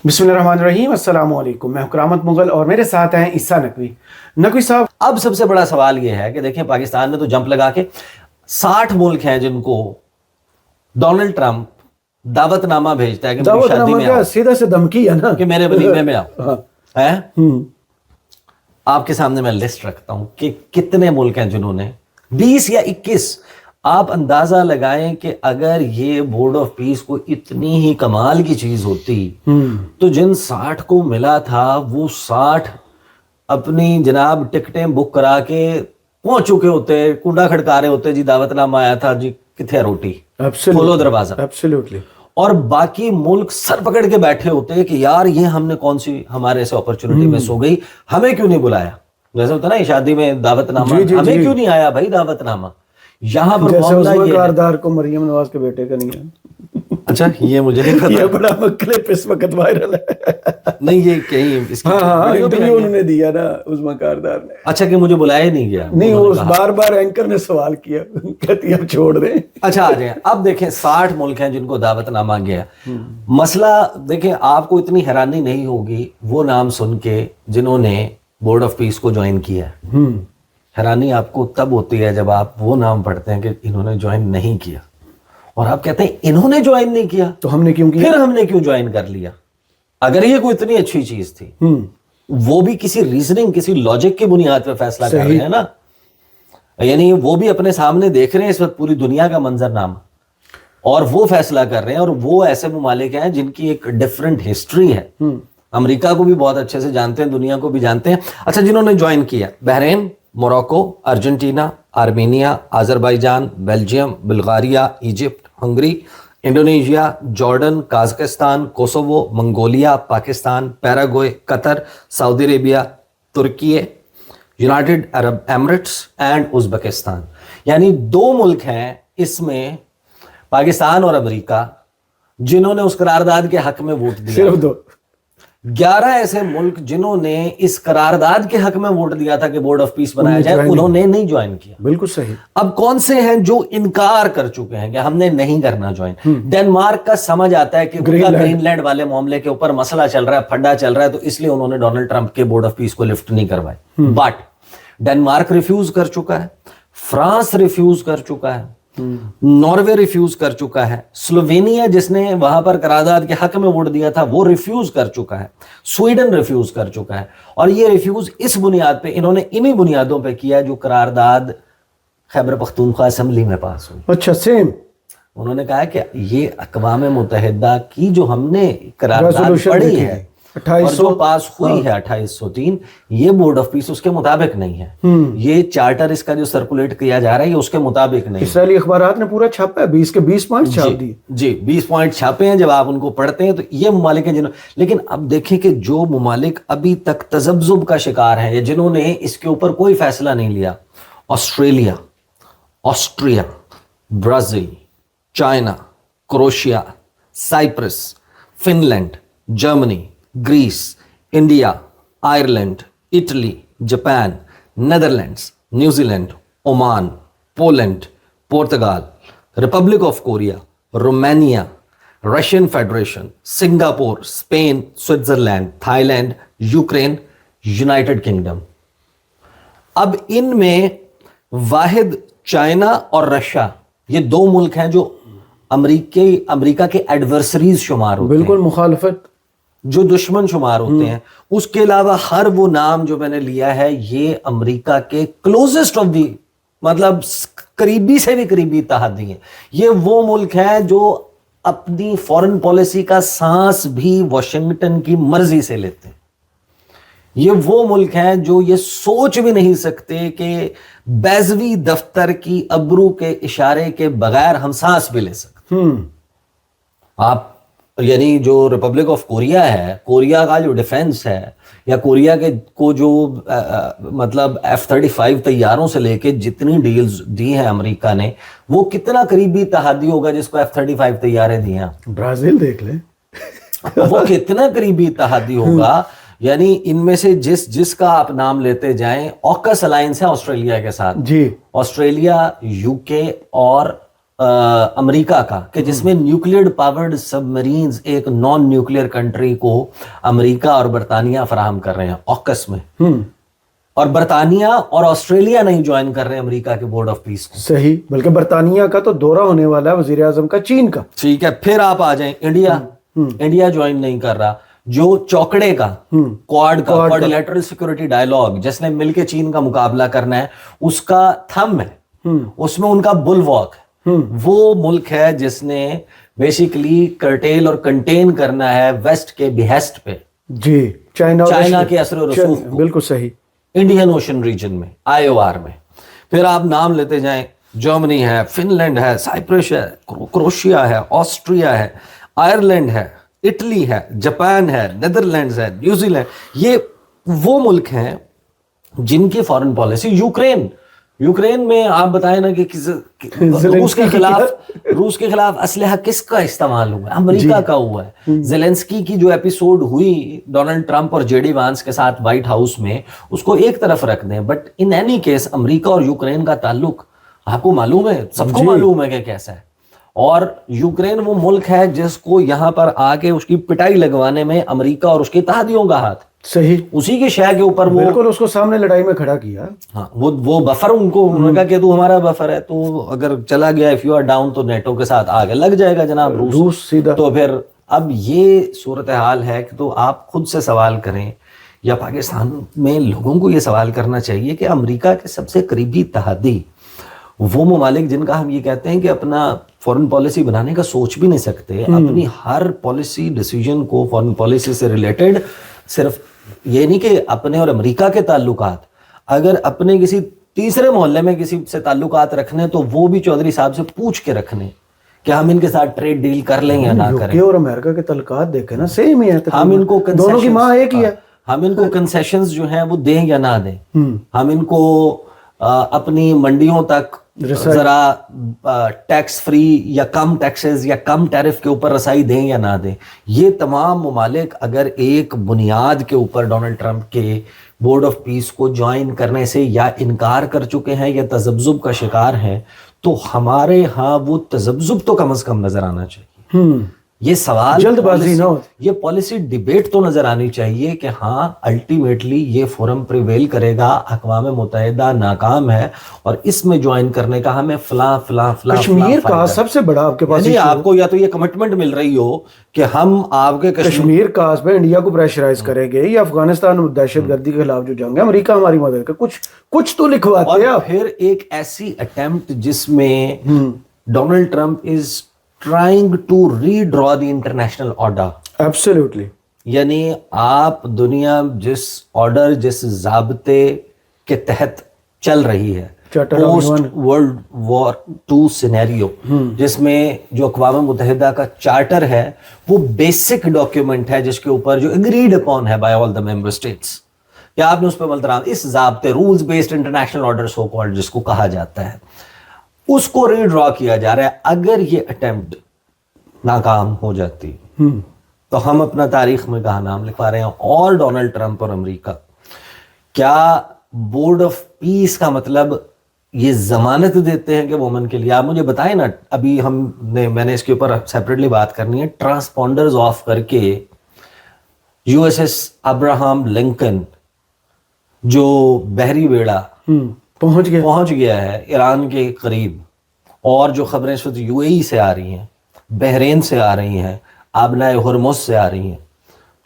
بسم اللہ الرحمن الرحیم، السلام علیکم، میں کرامت مغل اور میرے ساتھ ہیں عیسیٰ نقوی۔ نقوی صاحب، اب سب سے بڑا سوال یہ ہے کہ دیکھیں پاکستان میں تو جمپ لگا کے 60 ملک ہیں جن کو ڈونلڈ ٹرمپ دعوت نامہ بھیجتا ہے کہ میری شادی میں آؤ، سیدھا سے دھمکی ہے نا کہ میرے ولیمے میں آؤ ہے۔ آپ کے سامنے میں لسٹ رکھتا ہوں کہ کتنے ملک ہیں جنہوں نے 20 یا 21۔ آپ اندازہ لگائیں کہ اگر یہ بورڈ آف پیس کو اتنی ہی کمال کی چیز ہوتی تو جن 60 کو ملا تھا وہ 60 اپنی جناب ٹکٹیں بک کرا کے پہنچ چکے ہوتے، کنڈا کھڑکا رہے ہوتے، جی دعوت نامہ آیا تھا، جی کتنے روٹی، کھولو دروازہ۔ ایبسلیوٹلی۔ اور باقی ملک سر پکڑ کے بیٹھے ہوتے کہ یار یہ ہم نے کون سی ہمارے سے اپرچونٹی مس ہو گئی، ہمیں کیوں نہیں بلایا۔ جیسے ہوتا نا شادی میں دعوت نامہ، ہمیں کیوں نہیں آیا بھائی دعوت نامہ۔ یہاں پر معاملہ یہ کاردار کو مریم نواز کے بیٹے کا نہیں ہے۔ اچھا یہ مجھے نہیں پتا، یہ بڑا کلپ اس وقت وائرل ہے۔ نہیں یہ کہیں اس کی انٹرویو انہوں نے دیا نا اس کاردار نے۔ اچھا کہ مجھے بلایا نہیں گیا، نہیں وہ بار بار اینکر نے سوال کیا، کہتی اب چھوڑ دیں۔ اچھا آ جائیں، اب دیکھیں 60 ملک ہیں جن کو دعوت نامہ گیا۔ مسئلہ دیکھیں آپ کو اتنی حیرانی نہیں ہوگی وہ نام سن کے جنہوں نے بورڈ آف پیس کو جوائن کیا ہے۔ حیرانی آپ کو تب ہوتی ہے جب آپ وہ نام پڑھتے ہیں کہ انہوں نے جوائن نہیں کیا، اور آپ کہتے ہیں انہوں نے جوائن نہیں کیا تو ہم نے کیوں کیا، پھر ہم نے کیوں جوائن کر لیا۔ اگر یہ کوئی اتنی اچھی چیز تھی، وہ بھی کسی ریزننگ، کسی لاجک کی بنیاد پہ فیصلہ کر رہے ہیں نا، یعنی وہ بھی اپنے سامنے دیکھ رہے ہیں اس وقت پوری دنیا کا منظرنامہ اور وہ فیصلہ کر رہے ہیں، اور وہ ایسے ممالک ہیں جن کی ایک ڈیفرنٹ ہسٹری ہے، امریکہ کو بھی بہت اچھے سے جانتے ہیں، دنیا کو بھی جانتے ہیں۔ اچھا جنہوں نے جوائن کیا، Bahrain, Morocco, Argentina, Armenia, Azerbaijan, Belgium, Bulgaria, Egypt, Hungary, Indonesia, Jordan, Kazakhstan, Kosovo, Mongolia, Pakistan, Paraguay, Qatar, Saudi Arabia, Turkey, United Arab Emirates and Uzbekistan. یعنی 2 ملک ہیں اس میں، پاکستان اور امریکہ، جنہوں نے اس قرارداد کے حق میں ووٹ دیا۔ صرف 2۔ 11 ایسے ملک جنہوں نے اس قرارداد کے حق میں ووٹ دیا تھا کہ بورڈ آف پیس بنایا جائے، انہوں نے نہیں جوائن کیا۔ بالکل صحیح۔ اب کون سے ہیں جو انکار کر چکے ہیں کہ ہم نے نہیں کرنا جوائن؟ ڈنمارک کا سمجھ آتا ہے کہ گرین لینڈ والے معاملے کے اوپر مسئلہ چل رہا ہے، پھڈا چل رہا ہے، تو اس لیے انہوں نے ڈونلڈ ٹرمپ کے بورڈ آف پیس کو لفٹ نہیں کروائے۔ بٹ ڈنمارک ریفیوز کر چکا ہے، فرانس ریفیوز کر چکا ہے، ناروے ریفیوز کر چکا ہے، سلووینیا جس نے وہاں پر قرارداد کے حق میں ووٹ دیا تھا وہ ریفیوز کر چکا ہے، سویڈن ریفیوز کر چکا ہے۔ اور یہ ریفیوز اس بنیاد پہ انہوں نے انہی بنیادوں پہ کیا جو قرارداد خیبر پختونخوا اسمبلی میں پاس ہوئی۔ اچھا سیم، انہوں نے کہا کہ یہ اقوام متحدہ کی جو ہم نے قرارداد پڑھی ہے اور جو پاس ہوئی ہے 2803، یہ بورڈ آف پیس اس کے مطابق نہیں ہے، یہ چارٹر اس کا جو سرکولیٹ کیا جا رہا ہے یہ اس کے مطابق نہیں ہے۔ اسرائیلی اخبارات نے پورا چھاپا ہے، 20 کے 20 پوائنٹ چھاپ دیے۔ جی 20 پوائنٹ چھاپے ہیں، جب آپ ان کو پڑھتے ہیں تو یہ ممالک ہیں جنہوں، لیکن اب دیکھیں کہ جو ممالک ابھی تک تذبذب کا شکار ہیں یا جنہوں نے اس کے اوپر کوئی فیصلہ نہیں لیا، Australia, Austria, Brazil, China, Croatia, Cyprus, Finland, Germany, Greece, India, Ireland, Italy, Japan, Netherlands, New Zealand, Oman, Poland, Portugal, Republic of Korea, Romania, Russian Federation, Singapore, Spain, Switzerland, Thailand, Ukraine, United Kingdom. اب ان میں واحد China اور Russia, یہ 2 ملک ہیں جو امریکہ کے adversaries شمار ہوتے ہیں، بالکل مخالفت، جو دشمن شمار ہوتے ہیں۔ اس کے علاوہ ہر وہ نام جو میں نے لیا ہے یہ امریکہ کے کلوزسٹ آف دی، مطلب قریبی سے بھی قریبی اتحادی ہیں۔ یہ وہ ملک ہیں جو اپنی فورن پالیسی کا سانس بھی واشنگٹن کی مرضی سے لیتے ہیں۔ یہ وہ ملک ہیں جو یہ سوچ بھی نہیں سکتے کہ بیضوی دفتر کی ابرو کے اشارے کے بغیر ہم سانس بھی لے سکتے۔ آپ یعنی جو ریپبلک آف کوریا ہے، کوریا کا جو ڈیفنس ہے، یا کوریا کے کو جو مطلب F-35 طیاروں سے لے کے جتنی ڈیلز دی ہیں امریکہ نے، وہ کتنا قریبی اتحادی ہوگا جس کو F-35 طیارے دی ہیں؟ برازیل دیکھ لیں، وہ کتنا قریبی اتحادی ہوگا۔ یعنی ان میں سے جس کا آپ نام لیتے جائیں، آکس الائنس ہے آسٹریلیا کے ساتھ، جی آسٹریلیا، UK اور امریکہ کا کہ جس میں نیوکلیئر پاورڈ سب مرینز ایک نان نیوکلیئر کنٹری کو امریکہ اور برطانیہ فراہم کر رہے ہیں آکس میں, اور برطانیہ اور آسٹریلیا نہیں جوائن کر رہے ہیں امریکہ کے بورڈ آف پیس کو. صحیح, بلکہ برطانیہ کا تو دورہ ہونے والا ہے, وزیر اعظم کا چین کا. ٹھیک ہے, پھر آپ آ جائیں انڈیا جوائن نہیں کر رہا. جو چوکڑے کا کوڈ کا کوارڈیلیٹرل سیکورٹی ڈائیلاگ جس نے مل کے چین کا مقابلہ کرنا ہے, اس کا تھم ہے, اس میں ان کا بل واک ہے. وہ ملک ہے جس نے بیسیکلی کرٹیل اور کنٹین کرنا ہے ویسٹ کے بیہسٹ پہ, جی, چائنا کے اثر و رسوخ کو, بالکل صحیح, انڈین اوشن ریجن میں, IOR میں. پھر آپ نام لیتے جائیں, جرمنی ہے, فن لینڈ ہے, سائپرس ہے, کروشیا ہے, آسٹریا ہے, آئرلینڈ ہے, اٹلی ہے, جاپان ہے, نیدرلینڈز ہے, نیوزی لینڈ. یہ وہ ملک ہیں جن کی فارن پالیسی. یوکرین میں آپ بتائیں نا کہ روس کے خلاف اسلحہ کس کا استعمال ہوا ہے؟ امریکہ کا ہوا ہے. زیلنسکی کی جو ایپیسوڈ ہوئی ڈونلڈ ٹرمپ اور JD وانس کے ساتھ وائٹ ہاؤس میں, اس کو ایک طرف رکھ دیں, بٹ ان اینی کیس امریکہ اور یوکرین کا تعلق آپ کو معلوم ہے, سب کو معلوم ہے کہ کیسا ہے. اور یوکرین وہ ملک ہے جس کو یہاں پر آ کے اس کی پٹائی لگوانے میں امریکہ اور اس کے اتحادیوں کا ہاتھ. صحیح, اسی کے شے کے اوپر وہ بالکل اس کو سامنے لڑائی میں کھڑا کیا. ہاں, وہ بفر ان کو انہوں نے کہا کہ تو ہمارا بفر ہے, تو اگر چلا گیا اف یو آر ڈاؤن تو نیٹو کے ساتھ آگے لگ جائے گا جناب روس سیدھا. تو پھر اب یہ صورتحال ہے کہ تو آپ خود سے سوال کریں, یا پاکستان میں لوگوں کو یہ سوال کرنا چاہیے کہ امریکہ کے سب سے قریبی اتحادی, وہ ممالک جن کا ہم یہ کہتے ہیں کہ اپنا فورن پالیسی بنانے کا سوچ بھی نہیں سکتے, اپنی ہر پالیسی ڈیسیجن کو فورن پالیسی سے ریلیٹڈ, صرف یہ نہیں کہ اپنے اور امریکہ کے تعلقات, اگر اپنے کسی تیسرے محلے میں کسی سے تعلقات رکھنے تو وہ بھی چودھری صاحب سے پوچھ کے رکھنے کہ ہم ان کے ساتھ ٹریڈ ڈیل کر لیں یا نہ کریں. اور امریکہ کے تعلقات دیکھیں نا, سیم ہی ہے, ہم ان کو دونوں کی ماں ایک ہی ہے. ہم ان کو کنسیشنز جو ہیں وہ دیں یا نہ دیں, ہم ان کو اپنی منڈیوں تک ذرا ٹیکس فری یا کم ٹیکسز یا کم ٹیرف کے اوپر رسائی دیں یا نہ دیں, یہ تمام ممالک اگر ایک بنیاد کے اوپر ڈونلڈ ٹرمپ کے بورڈ آف پیس کو جوائن کرنے سے یا انکار کر چکے ہیں یا تذبذب کا شکار ہیں, تو ہمارے ہاں وہ تذبذب تو کم از کم نظر آنا چاہیے. یہ سوال جلد بازی نہ ہو, یہ پالیسی ڈیبیٹ تو نظر آنی چاہیے کہ ہاں الٹیمیٹلی یہ فورم پریویل کرے گا, اقوام متحدہ ناکام ہے اور اس میں جوائن کرنے کا ہمیں فلاں فلاں فلاں. کشمیر کا سب سے بڑا آپ کے پاس, یعنی آپ کو یا تو یہ کمٹمنٹ مل رہی ہو کہ ہم آپ کے کشمیر کا پہ انڈیا کو پریشرائز کریں گے, یا افغانستان دہشت گردی کے خلاف جو جنگ ہے امریکہ ہماری مدد کا, کچھ تو لکھواتے ہیں. پھر ایک ایسی اٹیمپٹ جس میں Donald Trump is trying to redraw the international order. Absolutely. یعنی آپ دنیا جس آرڈر, جس ضابطے کے تحت چل رہی ہے, پوسٹ ورلڈ وار 2 سینیریو, جس میں جو اقوام متحدہ کا چارٹر ہے وہ بیسک ڈاکیومنٹ ہے جس کے اوپر جو اگریڈ اپون ہے by all the member states, یا آپ نے اس پہ عمل درآمد, اس ضابطے rules based international order so called جس کو کہا جاتا ہے, اس کو ری ڈرا کیا جا رہا ہے. اگر یہ اٹیمپٹ ناکام ہو جاتی تو ہم اپنا تاریخ میں کہاں نام لکھوا رہے ہیں. اور ڈونلڈ ٹرمپ اور امریکہ کیا بورڈ آف پیس کا مطلب یہ ضمانت دیتے ہیں کہ وومن کے لیے؟ آپ مجھے بتائیں نا, ابھی میں نے اس کے اوپر سیپریٹلی بات کرنی ہے. ٹرانسپونڈرز آف کر کے USS ابراہم لنکن جو بحری بیڑا پہنچ گیا ہے ایران کے قریب, اور جو خبریں اس وقت UAE سے آ رہی ہیں, بحرین سے آ رہی ہیں, آبنائے ہرمز سے آ رہی ہیں,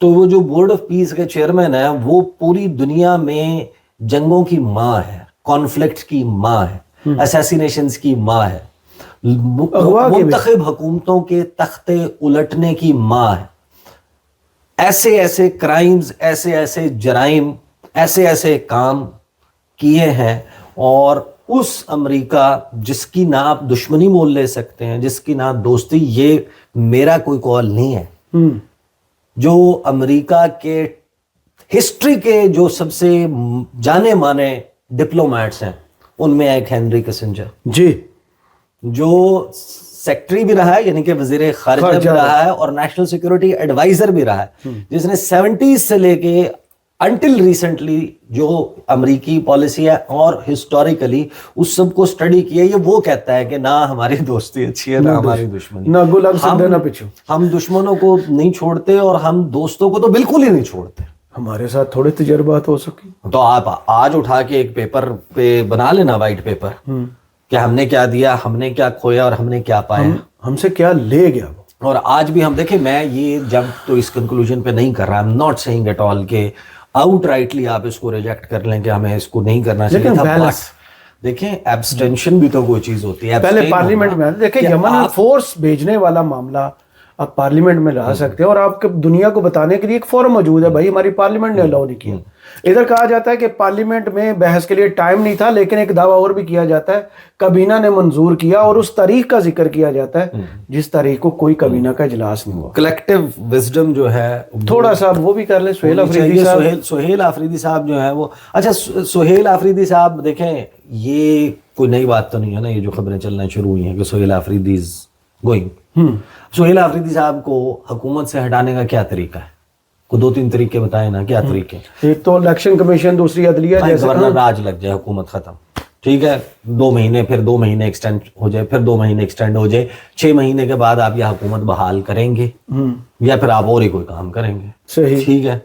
تو وہ جو بورڈ آف پیس کے چیئرمین ہیں وہ پوری دنیا میں جنگوں کی ماں ہے, کانفلکٹ کی ماں ہے, اسیسینیشنز کی ماں ہے, منتخب حکومتوں کے تختے الٹنے کی ماں ہے. ایسے ایسے کرائمز, ایسے ایسے جرائم, ایسے ایسے کام کیے ہیں. اور اس امریکہ جس کی نہ آپ دشمنی مول لے سکتے ہیں, جس کی نہ دوستی, یہ میرا کوئی کال نہیں ہے, جو امریکہ کے ہسٹری کے جو سب سے جانے مانے ڈپلومیٹس ہیں ان میں ایک ہنری کسنجر, جی, جو سیکٹری بھی رہا ہے, یعنی کہ وزیر خارجہ بھی رہا ہے, اور نیشنل سیکورٹی ایڈوائزر بھی رہا ہے, جس نے 70s سے لے کے انٹل ریسنٹلی جو امریکی پالیسی ہے اور ہسٹوریکلی اس سب کو اسٹڈی کیا، یہ وہ کہتا ہے کہ نہ ہماری دوستی اچھی ہے نہ ہماری دشمنی، نہ گلاب سدھے نہ پچھو. ہم دشمنوں کو نہیں چھوڑتے اور ہم دوستوں کو تو بالکل ہی نہیں چھوڑتے. ہمارے ساتھ تھوڑے تجربات ہو سکی تو آپ آج اٹھا کے ایک پیپر پہ بنا لینا وائٹ پیپر کہ ہم نے کیا دیا، ہم نے کیا کھویا اور ہم نے کیا پایا، ہم سے کیا لے گیا وہ. اور آج بھی ہم دیکھیں، میں یہ جب تو اس کنکلوژن پہ نہیں کر رہا، I'm not saying at all کہ آؤٹ رائٹلی آپ اس کو ریجیکٹ کر لیں کہ ہمیں اس کو نہیں کرنا چاہیے تھا. بٹ دیکھیں ایبسٹینشن بھی تو کوئی چیز ہوتی ہے. پہلے پارلیمنٹ میں دیکھیں یمن میں فورس بھیجنے والا معاملہ آپ پارلیمنٹ میں لا سکتے ہیں اور آپ کے دنیا کو بتانے کے لیے ایک فورم موجود ہے. بھائی ہماری پارلیمنٹ نے الاؤ نہیں کیا. ادھر کہا جاتا ہے کہ پارلیمنٹ میں بحث کے لیے ٹائم نہیں تھا، لیکن ایک دعویٰ اور بھی کیا جاتا ہے کابینہ نے منظور کیا، اور اس تاریخ کا ذکر کیا جاتا ہے جس تاریخ کو کوئی کابینہ کا اجلاس نہیں ہوا. کلیکٹیو وزڈم جو ہے تھوڑا سا وہ بھی کر لیں. سہیل آفریدی صاحب جو ہے وہ، اچھا سہیل آفریدی صاحب دیکھیں، یہ کوئی نئی بات تو نہیں ہے نا، یہ جو خبریں چلنا شروع ہوئی ہیں کہ سہیل آفریدی از گوئنگ. سہیل آفریدی صاحب کو حکومت سے ہٹانے کا کیا طریقہ ہے؟ کو 2-3 طریقے بتائیں نا، کیا طریقے؟ ایک تو الیکشن کمیشن، دوسری عدلیہ، جیسے گورنر راج لگ جائے، حکومت ختم، ٹھیک ہے، 2 مہینے، پھر 2 مہینے ایکسٹینڈ ہو جائے، پھر 2 مہینے ایکسٹینڈ ہو جائے، 6 مہینے کے بعد آپ یہ حکومت بحال کریں گے یا پھر آپ اور ہی کوئی کام کریں گے. صحیح، ٹھیک ہے،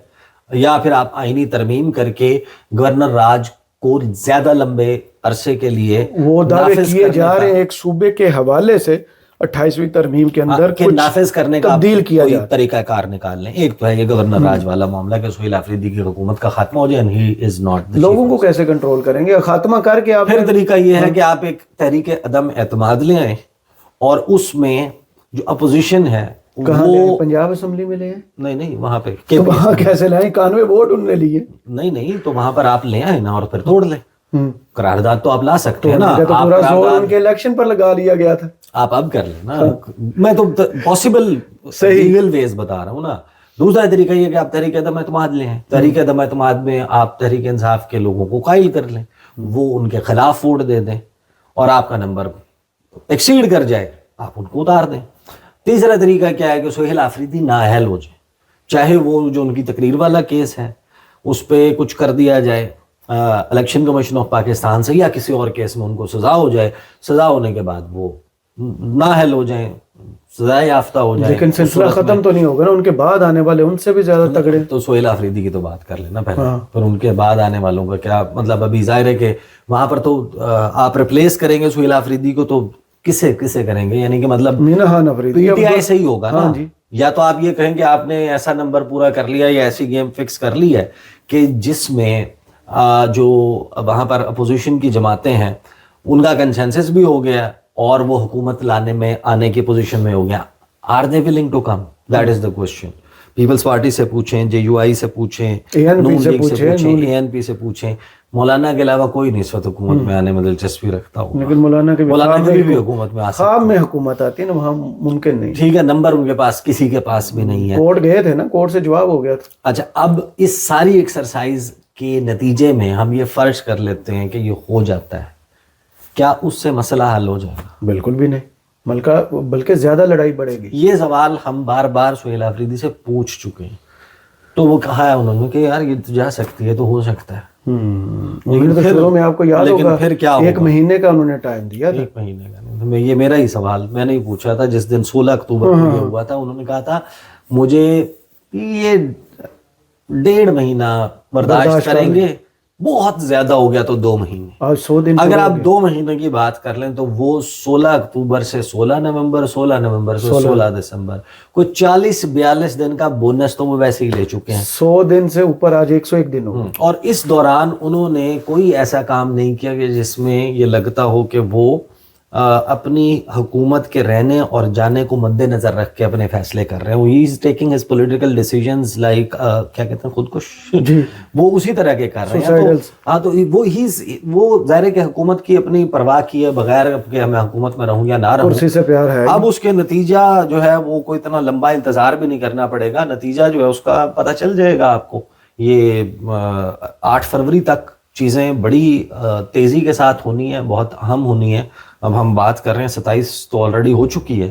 یا پھر آپ آئینی ترمیم کر کے گورنر راج کو زیادہ لمبے عرصے کے لیے وہ دعوے کیے جا رہے ہیں ایک صوبے کے حوالے سے 28ویں ترمیم کے اندر کہ نافذ کرنے کا تبدیل کیا کوئی جائے، طریقہ کار نکال لیں. ایک تو ہے یہ گورنر راج والا معاملہ کہ سہیل آفریدی کی حکومت کا خاتمہ ہو جائے، and he is not the لوگوں کو کیسے کنٹرول کریں گے؟ خاتمہ کر کے آپ. پھر طریقہ یہ ہے کہ آپ ایک تحریک عدم اعتماد لے آئیں اور اس میں جو اپوزیشن ہے کہاں لے آئیں؟ پنجاب اسمبلی میں لے آئیں؟ نہیں وہاں پہ وہاں کیسے لائیں؟ 91 ووٹ انہوں نے لیے. نہیں تو وہاں پر آپ لے آئیں نا اور پھر توڑ لیں. قرارداد تو آپ لا سکتے ہیں نا. تو پورا زور ان کے الیکشن پر لگا لیا گیا تھا. آپ اب کر لیں نا. میں تو پاسبل لیگل ویز بتا رہا ہوں نا. دوسرا طریقہ یہ کہ آپ تحریک عدم اعتماد لے ہیں. تحریک عدم اعتماد میں آپ تحریک انصاف کے لوگوں کو قائل کر لیں، وہ ان کے خلاف ووٹ دے دیں اور آپ کا نمبر ایکسیڈ کر جائے، آپ ان کو اتار دیں. تیسرا طریقہ کیا ہے کہ سہیل آفریدی نااہل ہو جائے، چاہے وہ جو ان کی تقریر والا کیس ہے اس پہ کچھ کر دیا جائے الیکشن کمیشن آف پاکستان سے، یا کسی اور کیس میں ان کو سزا ہو جائے، سزا ہونے کے بعد وہ نااہل ہو جائیں، سزا یافتہ ہو جائیں. لیکن سلسلہ ختم تو نہیں ہوگا نا، ان کے بعد آنے والے ان سے بھی زیادہ تگڑے. تو سہیل آفریدی کی تو بات کر لینا پہلے، پھر ان کے بعد آنے والوں کا کیا مطلب. ابھی ظاہر ہے کہ وہاں پر تو آپ ریپلیس کریں گے سہیل آفریدی کو، تو کسے کریں گے؟ یعنی کہ مطلب پی ٹی آئی سے ہی ہوگا نا. یا تو آپ یہ کہیں کہ آپ نے ایسا نمبر پورا کر لیا یا ایسی گیم فکس کر لی ہے کہ جس میں جو وہاں پر اپوزیشن کی جماعتیں ہیں ان کا کنسنسس بھی ہو گیا اور وہ حکومت لانے میں آنے کی پوزیشن میں ہو گیا. Are they willing to come? That is the question. People's Party سے پوچھیں، جے یو آئی سے پوچھیں، نون لیگ سے پوچھیں، اے این پی سے پوچھیں، مولانا کے علاوہ کوئی نہیں اس وقت حکومت میں آنے میں دلچسپی رکھتا ہو. لیکن مولانا کے بھی حکومت میں خواب میں حکومت آتی ہے نا، وہاں ممکن نہیں. ٹھیک ہے، نمبر ان کے پاس کسی کے پاس بھی نہیں ہے. کورٹ گئے تھے نا، کورٹ سے جواب ہو گیا تھا. اچھا، اب اس ساری ایکسرسائز کے نتیجے میں ہم یہ فرض کر لیتے ہیں کہ یہ ہو جاتا ہے، کیا اس سے مسئلہ حل ہو جائے گا؟ بالکل بھی نہیں، بلکہ زیادہ لڑائی بڑھے گی. یہ سوال ہم بار بار سہیل آفریدی سے پوچھ چکے ہیں، تو وہ کہا ہے انہوں نے کہ یار یہ تو جا سکتی ہے، تو ہو سکتا ہے. انہوں نے تو شروع میں آپ کو یاد ہوگا پھر کیا 1 مہینے کا انہوں نے ٹائم دیا تھا. 1 مہینے کا. یہ میرا ہی سوال میں نہیں پوچھا تھا جس دن 16 اکتوبر کو یہ ہوا تھا. انہوں نے کہا تھا مجھے یہ 1.5 مہینہ برداشت کریں گے، بہت زیادہ ہو گیا تو 2 مہینے. آج 100 دن اگر آپ 2 مہینے کی بات کر لیں تو وہ 16 اکتوبر سے 16 نومبر، 16 نومبر سے 16 دسمبر، کوئی 40-42 دن کا بونس تو وہ ویسے ہی لے چکے ہیں. 100 دن سے اوپر آج 101 دن ہو. اور اس دوران انہوں نے کوئی ایسا کام نہیں کیا کہ جس میں یہ لگتا ہو کہ وہ اپنی حکومت کے رہنے اور جانے کو مد نظر رکھ کے اپنے فیصلے کر رہے ہیں. He is taking his political decisions like کیا کہتے ہیں، خودکش. وہ اسی طرح کے کر رہے ہیں. ہاں، تو وہ ظاہر ہے کہ حکومت کی اپنی پرواہ کیے بغیر کہ میں حکومت میں رہوں یا نہ رہوں، کرسی سے پیار ہے. اب اس کے نتیجہ جو ہے وہ کوئی اتنا لمبا انتظار بھی نہیں کرنا پڑے گا. نتیجہ جو ہے اس کا پتہ چل جائے گا آپ کو. یہ 8 فروری تک چیزیں بڑی تیزی کے ساتھ ہونی ہیں، بہت اہم ہونی ہیں. اب ہم بات کر رہے ہیں 27 تو آلریڈی ہو چکی ہے،